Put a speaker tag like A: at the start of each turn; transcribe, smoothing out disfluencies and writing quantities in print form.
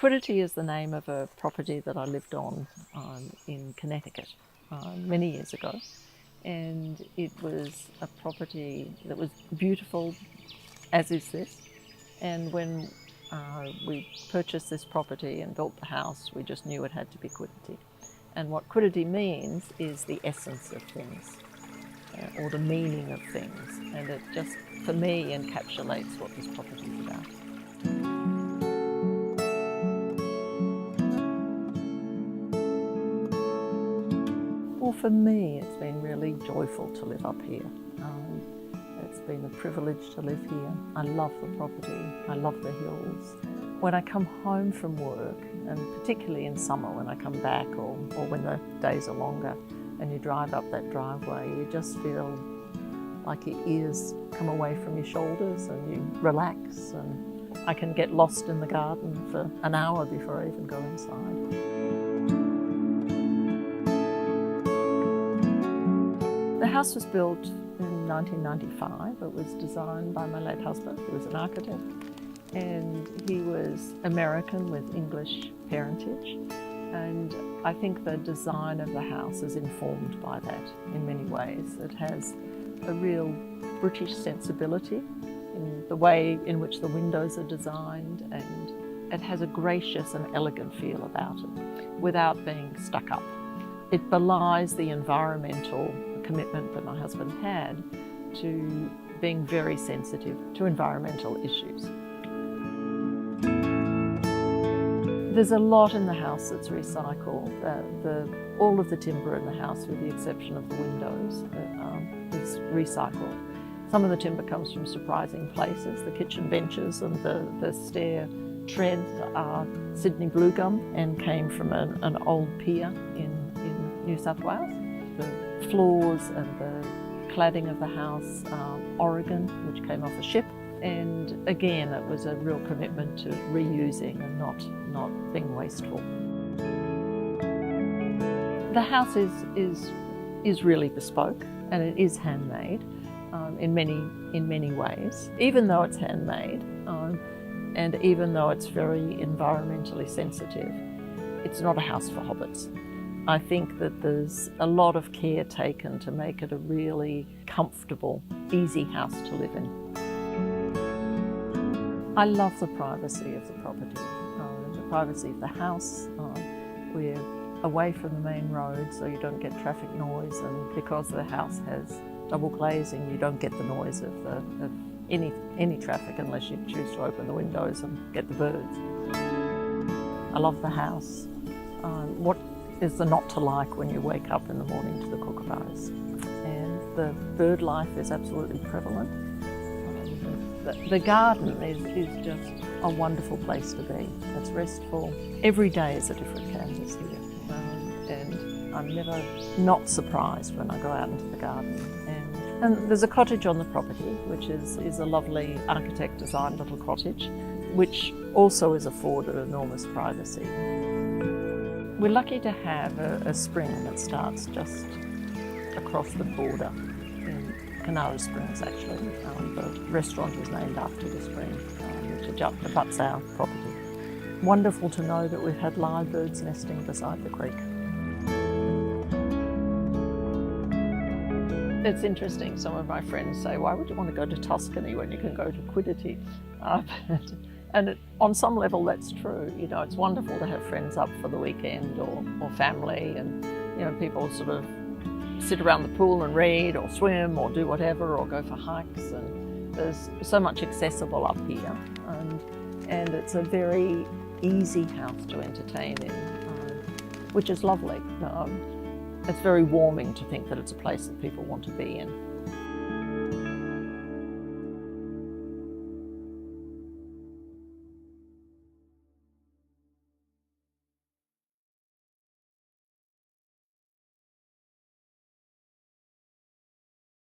A: Quiddity is the name of a property that I lived on in Connecticut many years ago, and it was a property that was beautiful, as is this. And when we purchased this property and built the house, we just knew it had to be Quiddity. And what Quiddity means is the essence of things, or the meaning of things, and it just, for me, encapsulates what this property is about. Well, for me, it's been really joyful to live up here. It's been a privilege to live here. I love the property. I love the hills. When I come home from work, and particularly in summer when I come back or when the days are longer, and you drive up that driveway, you just feel like your ears come away from your shoulders and you relax, and I can get lost in the garden for an hour before I even go inside. The house was built in 1995. It was designed by my late husband, who was an architect, and he was American with English parentage. And I think the design of the house is informed by that in many ways. It has a real British sensibility in the way in which the windows are designed, and it has a gracious and elegant feel about it without being stuck up. It belies the environmental commitment that my husband had to being very sensitive to environmental issues. There's a lot in the house that's recycled. All of the timber in the house, with the exception of the windows, is recycled. Some of the timber comes from surprising places. The kitchen benches and the stair treads are Sydney blue gum and came from an old pier in New South Wales. The floors and the cladding of the house are Oregon, which came off a ship. And again, it was a real commitment to reusing and not being wasteful. The house is really bespoke, and it is handmade in many ways. Even though it's handmade, and even though it's very environmentally sensitive, it's not a house for hobbits. I think that there's a lot of care taken to make it a really comfortable, easy house to live in. I love the privacy of the property, the privacy of the house. We're away from the main road, so you don't get traffic noise, and because the house has double glazing, you don't get the noise of any traffic unless you choose to open the windows and get the birds. I love the house. What is there not to like when you wake up in the morning to the kookaburras? And the bird life is absolutely prevalent. The garden is just a wonderful place to be. It's restful. Every day is a different canvas here. And I'm never not surprised when I go out into the garden. And there's a cottage on the property, which is a lovely architect-designed little cottage, which also is afforded enormous privacy. We're lucky to have a spring that starts just across the border in Canara Springs, actually. The restaurant is named after the spring, which abuts our property. Wonderful to know that we've had live birds nesting beside the creek. It's interesting, some of my friends say, why would you want to go to Tuscany when you can go to Quiddity? And on some level that's true. You know, it's wonderful to have friends up for the weekend or family, and you know, people sort of sit around the pool and read or swim or do whatever or go for hikes, and there's so much accessible up here, and it's a very easy house to entertain in, which is lovely. It's very warming to think that it's a place that people want to be in.